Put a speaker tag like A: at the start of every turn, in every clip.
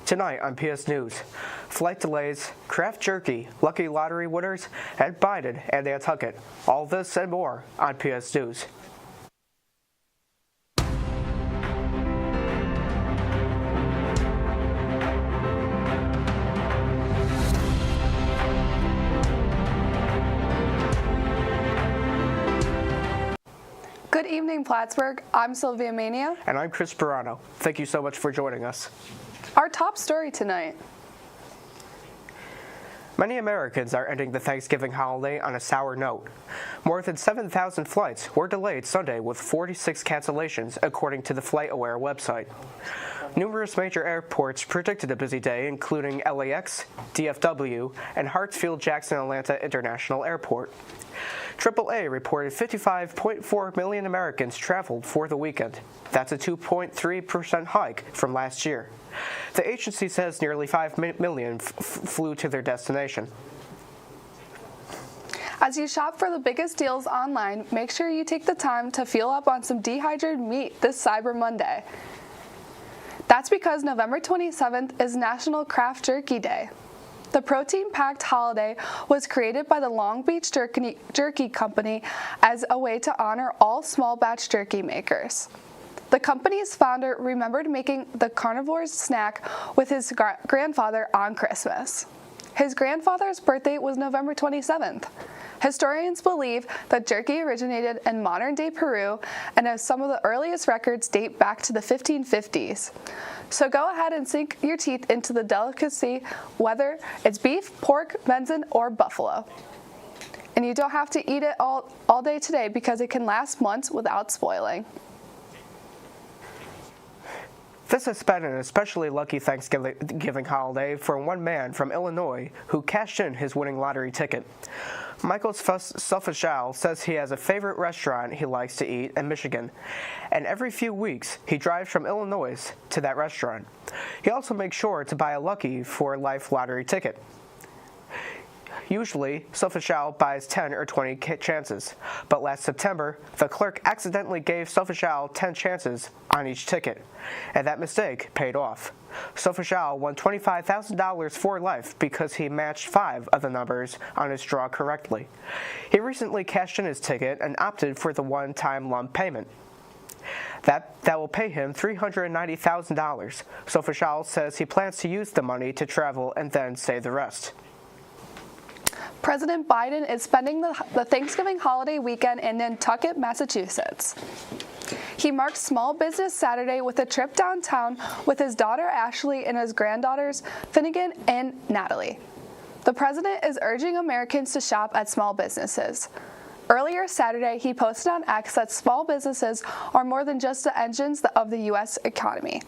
A: Tonight on PS News, flight delays, craft jerky, lucky lottery winners, and Biden and Nantucket. All this and more on PS News.
B: Good evening, Plattsburgh. I'm Sylvia Mania.
A: And I'm Chris Perano. Thank you so much for joining us.
B: Our top story tonight.
A: Many Americans are ending the Thanksgiving holiday on a sour note. More than 7,000 flights were delayed Sunday with 46 cancellations, according to the FlightAware website. Numerous major airports predicted a busy day, including LAX, DFW, and Hartsfield-Jackson Atlanta International Airport. AAA reported 55.4 million Americans traveled for the weekend. That's a 2.3% hike from last year. The agency says nearly 5 million flew to their destination.
B: As you shop for the biggest deals online, make sure you take the time to fuel up on some dehydrated meat this Cyber Monday. That's because November 27th is National Craft Jerky Day. The protein-packed holiday was created by the Long Beach Jerky Company as a way to honor all small batch jerky makers. The company's founder remembered making the carnivore's snack with his grandfather on Christmas. His grandfather's birthday was November 27th. Historians believe that jerky originated in modern-day Peru, and as some of the earliest records date back to the 1550s. So go ahead and sink your teeth into the delicacy, whether it's beef, pork, venison, or buffalo. And you don't have to eat it all day today because it can last months without spoiling.
A: This has been an especially lucky Thanksgiving holiday for one man from Illinois who cashed in his winning lottery ticket. Michael Sufficial says he has a favorite restaurant he likes to eat in Michigan, and every few weeks he drives from Illinois to that restaurant. He also makes sure to buy a Lucky for Life lottery ticket. Usually, Sufficial buys 10 or 20 chances, but last September, the clerk accidentally gave Sufficial 10 chances on each ticket, and that mistake paid off. Sufficial won $25,000 for life because he matched 5 of the numbers on his draw correctly. He recently cashed in his ticket and opted for the one-time lump payment. That will pay him $390,000. Sufficial says he plans to use the money to travel and then save the rest.
B: President Biden is spending the Thanksgiving holiday weekend in Nantucket, Massachusetts. He marked Small Business Saturday with a trip downtown with his daughter Ashley and his granddaughters Finnegan and Natalie. The president is urging Americans to shop at small businesses. Earlier Saturday, he posted on X that small businesses are more than just the engines of the U.S. economy.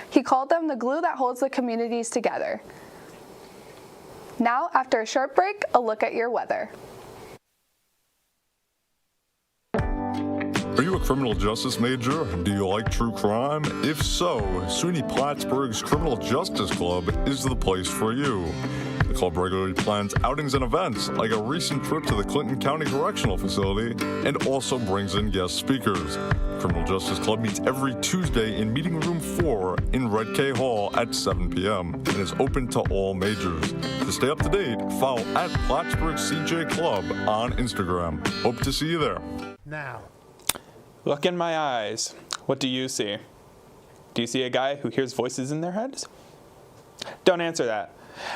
B: He called them the glue that holds the communities together. Now, after a short break, a look at your weather.
C: Are you a criminal justice major? Do you like true crime? If so, SUNY Plattsburgh's Criminal Justice Club is the place for you. The club regularly plans outings and events, like a recent trip to the Clinton County Correctional Facility, and also brings in guest speakers. Criminal Justice Club meets every Tuesday in Meeting Room 4 in Red K Hall at 7 p.m. and is open to all majors. To stay up to date, follow at Plattsburgh CJ Club on Instagram. Hope to see you there.
D: Now,
E: look in my eyes. What do you see? Do you see a guy who hears voices in their heads? Don't answer that.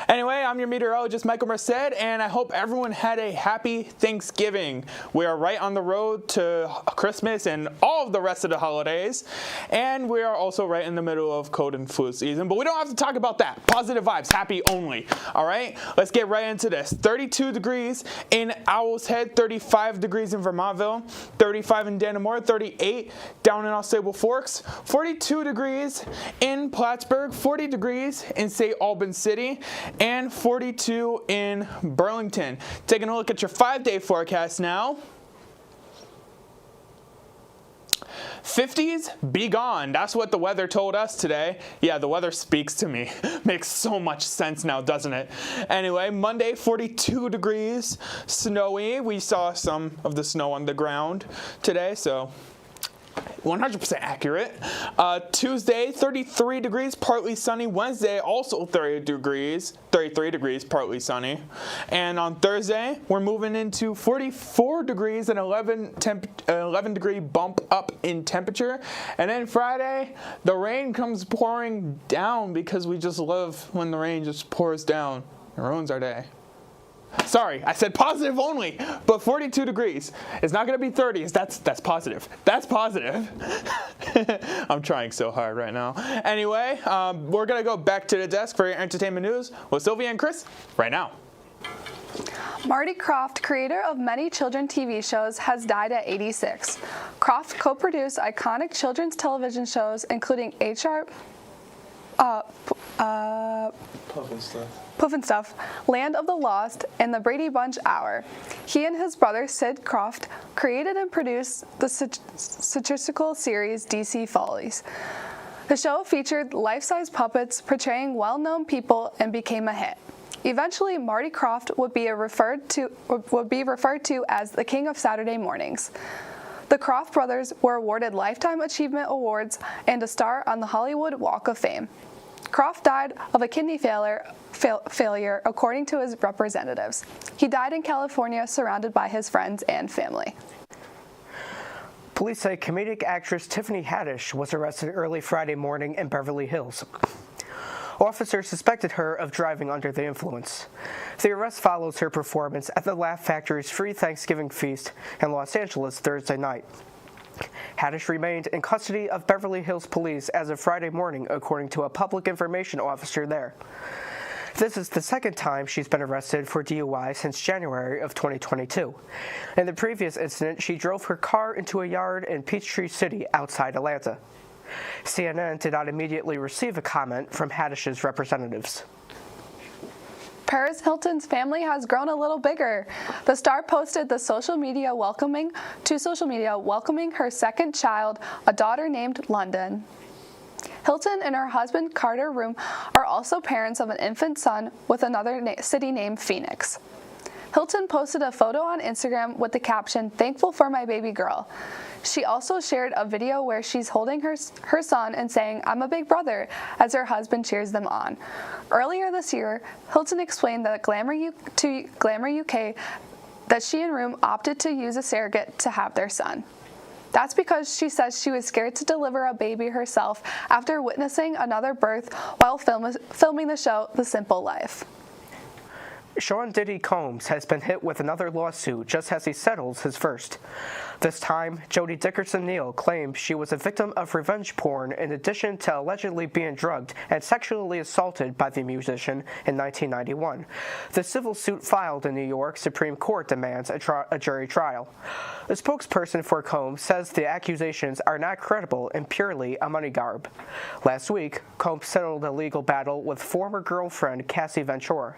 E: Anyway, I'm your meteorologist, Michael Merced, and I hope everyone had a happy Thanksgiving. We are right on the road to Christmas and all of the rest of the holidays, and we are also right in the middle of cold and flu season, but we don't have to talk about that. Positive vibes, happy only, all right? Let's get right into this. 32 degrees in Owl's Head, 35 degrees in Vermontville, 35 in Dannemora, 38 down in Ausable Forks, 42 degrees in Plattsburgh, 40 degrees in St. Albans City, and 42 in Burlington. Taking a look at your 5-day forecast now. 50s, be gone. That's what the weather told us today. Yeah, the weather speaks to me. Makes so much sense now, doesn't it? Anyway, Monday, 42 degrees, snowy. We saw some of the snow on the ground today, so 100% accurate. Tuesday, 33 degrees, partly sunny. Wednesday, also 33 degrees, partly sunny. And on Thursday, we're moving into 44 degrees and 11 degree bump up in temperature. And then Friday, the rain comes pouring down because we just love when the rain just pours down. It ruins our day. Sorry, I said positive only, but 42 degrees. It's not going to be 30. That's positive. That's positive. I'm trying so hard right now. Anyway, we're going to go back to the desk for your entertainment news with Sylvia and Chris right now.
B: Marty Krofft, creator of many children's TV shows, has died at 86. Krofft co-produced iconic children's television shows including Puff and Stuff, Land of the Lost, and The Brady Bunch Hour. He and his brother Sid Krofft created and produced the satirical series DC Follies. The show featured life-size puppets portraying well-known people and became a hit. Eventually, Marty Krofft would be referred to as the King of Saturday Mornings. The Krofft brothers were awarded Lifetime Achievement Awards and a star on the Hollywood Walk of Fame. Krofft died of a kidney failure, according to his representatives. He died in California, surrounded by his friends and family.
A: Police say comedic actress Tiffany Haddish was arrested early Friday morning in Beverly Hills. Officers suspected her of driving under the influence. The arrest follows her performance at the Laugh Factory's free Thanksgiving feast in Los Angeles Thursday night. Haddish remained in custody of Beverly Hills Police as of Friday morning, according to a public information officer there. This is the second time she's been arrested for DUI since January of 2022. In the previous incident, she drove her car into a yard in Peachtree City outside Atlanta. CNN did not immediately receive a comment from Haddish's representatives.
B: Paris Hilton's family has grown a little bigger. The star posted to social media welcoming her second child, a daughter named London. Hilton and her husband Carter Room are also parents of an infant son with another city named Phoenix. Hilton posted a photo on Instagram with the caption, "Thankful for my baby girl." She also shared a video where she's holding her son and saying, "I'm a big brother," as her husband cheers them on. Earlier this year, Hilton explained that Glamour UK that she and Room opted to use a surrogate to have their son. That's because she says she was scared to deliver a baby herself after witnessing another birth while filming the show The Simple Life.
A: Sean Diddy Combs has been hit with another lawsuit just as he settles his first. This time, Jodi Dickerson-Neal claimed she was a victim of revenge porn in addition to allegedly being drugged and sexually assaulted by the musician in 1991. The civil suit filed in New York Supreme Court demands a jury trial. A spokesperson for Combs says the accusations are not credible and purely a money grab. Last week, Combs settled a legal battle with former girlfriend Cassie Ventura.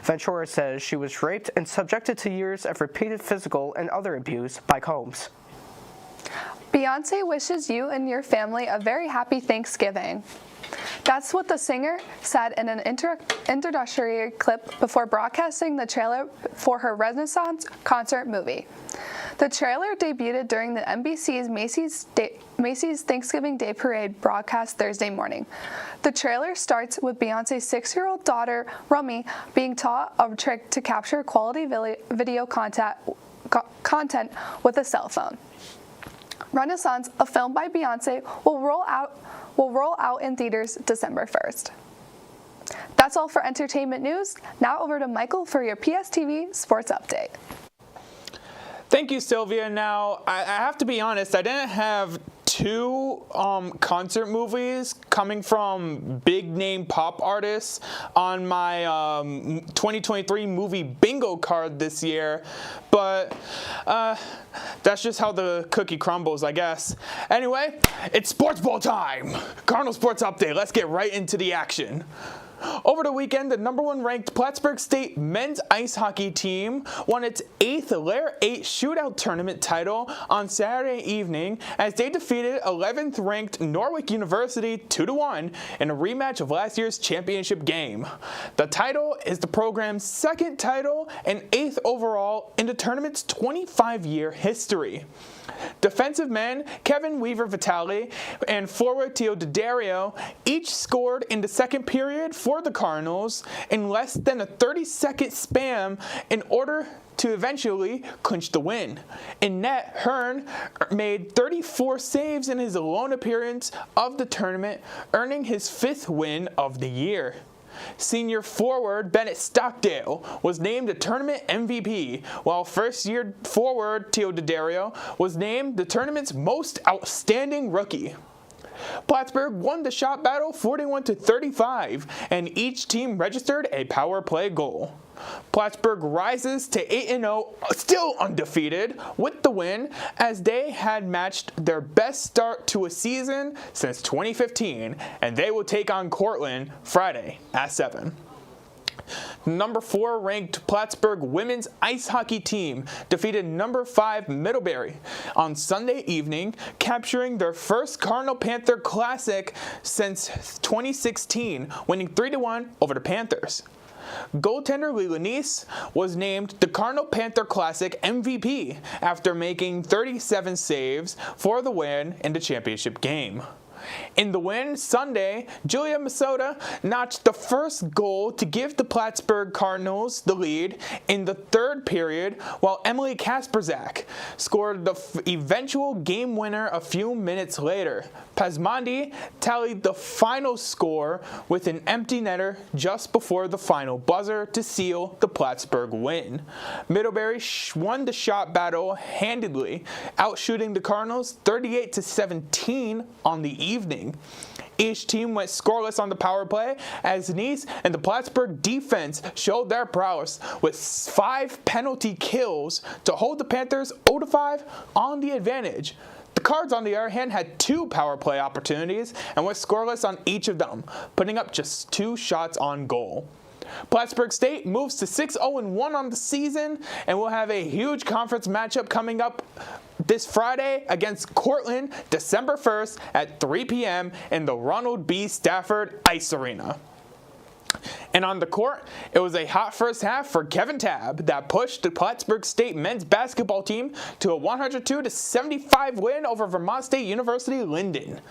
A: Ventura says she was raped and subjected to years of repeated physical and other abuse by Combs.
B: Beyoncé wishes you and your family a very happy Thanksgiving. That's what the singer said in an introductory clip before broadcasting the trailer for her Renaissance concert movie. The trailer debuted during the NBC's Macy's Thanksgiving Day Parade broadcast Thursday morning. The trailer starts with Beyoncé's 6-year-old daughter, Rummy, being taught a trick to capture quality video content with a cell phone. Renaissance, a film by Beyoncé, will roll out in theaters December 1st. That's all for entertainment news. Now over to Michael for your PSTV sports update.
E: Thank you, Sylvia. Now, I have to be honest, I didn't have two concert movies coming from big-name pop artists on my 2023 movie bingo card this year, but that's just how the cookie crumbles, I guess. Anyway, it's sports ball time! Cardinal Sports Update. Let's get right into the action. Over the weekend, the number 1 ranked Plattsburgh State men's ice hockey team won its 8th Layer 8 shootout tournament title on Saturday evening as they defeated 11th ranked Norwich University 2-1 in a rematch of last year's championship game. The title is the program's 2nd title and 8th overall in the tournament's 25-year history. Defensive men Kevin Weaver-Vitale and forward Theo Daddario each scored in the second period for the Cardinals in less than a 30-second span in order to eventually clinch the win. In net, Hearn made 34 saves in his lone appearance of the tournament, earning his 5th win of the year. Senior forward Bennett Stockdale was named the tournament MVP, while first-year forward Theo Daddario was named the tournament's most outstanding rookie. Plattsburgh won the shot battle 41-35, and each team registered a power play goal. Plattsburgh rises to 8-0, still undefeated, with the win, as they had matched their best start to a season since 2015, and they will take on Cortland Friday at 7. Number 4 ranked Plattsburgh women's ice hockey team defeated number 5 Middlebury on Sunday evening, capturing their first Cardinal Panther Classic since 2016, winning 3-1 over the Panthers. Goaltender Lelanise was named the Cardinal Panther Classic MVP after making 37 saves for the win in the championship game. In the win Sunday, Julia Masota notched the first goal to give the Plattsburgh Cardinals the lead in the third period, while Emily Kasperzak scored the eventual game winner a few minutes later. Pazmandi tallied the final score with an empty netter just before the final buzzer to seal the Plattsburgh win. Middlebury won the shot battle handedly, outshooting the Cardinals 38-17 on the evening. Each team went scoreless on the power play as Nice and the Plattsburgh defense showed their prowess with 5 penalty kills to hold the Panthers 0-5 on the advantage. The Cards, on the other hand, had 2 power play opportunities and went scoreless on each of them, putting up just 2 shots on goal. Plattsburgh State moves to 6-0-1 on the season and will have a huge conference matchup coming up this Friday against Cortland, December 1st at 3 p.m. in the Ronald B. Stafford Ice Arena. And on the court, it was a hot first half for Kevin Tabb that pushed the Plattsburgh State men's basketball team to a 102-75 win over Vermont State University Linden.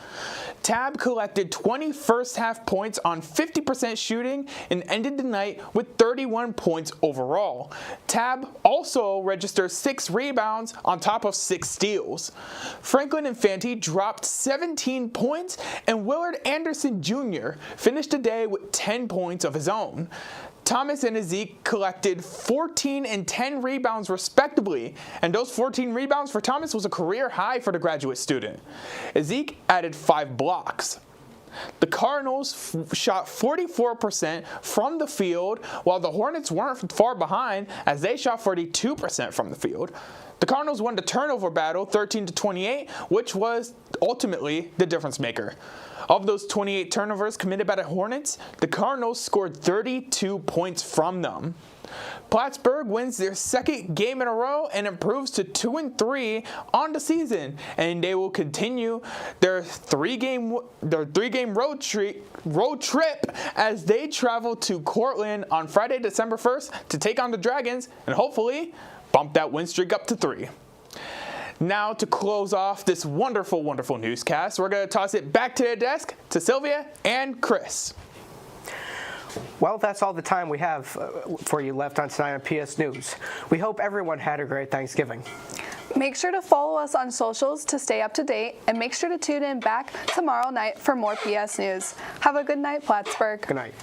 E: Tabb collected 20 first half points on 50% shooting and ended the night with 31 points overall. Tabb also registered 6 rebounds on top of 6 steals. Franklin Infante dropped 17 points, and Willard Anderson Jr. finished the day with 10 points of his own. Thomas and Ezek collected 14 and 10 rebounds respectively, and those 14 rebounds for Thomas was a career high for the graduate student. Ezek added 5 blocks. The Cardinals shot 44% from the field, while the Hornets weren't far behind as they shot 42% from the field. The Cardinals won the turnover battle 13-28, which was ultimately the difference maker. Of those 28 turnovers committed by the Hornets, the Cardinals scored 32 points from them. Plattsburgh wins their 2nd game in a row and improves to 2-3 on the season, and they will continue their 3-game road trip as they travel to Cortland on Friday, December 1st to take on the Dragons and hopefully bump that win streak up to 3. Now, to close off this wonderful, wonderful newscast, we're going to toss it back to the desk to Sylvia and Chris.
A: Well, that's all the time we have for you left on tonight on PS News. We hope everyone had a great Thanksgiving.
B: Make sure to follow us on socials to stay up to date, and make sure to tune in back tomorrow night for more PS News. Have a good night, Plattsburgh.
A: Good night.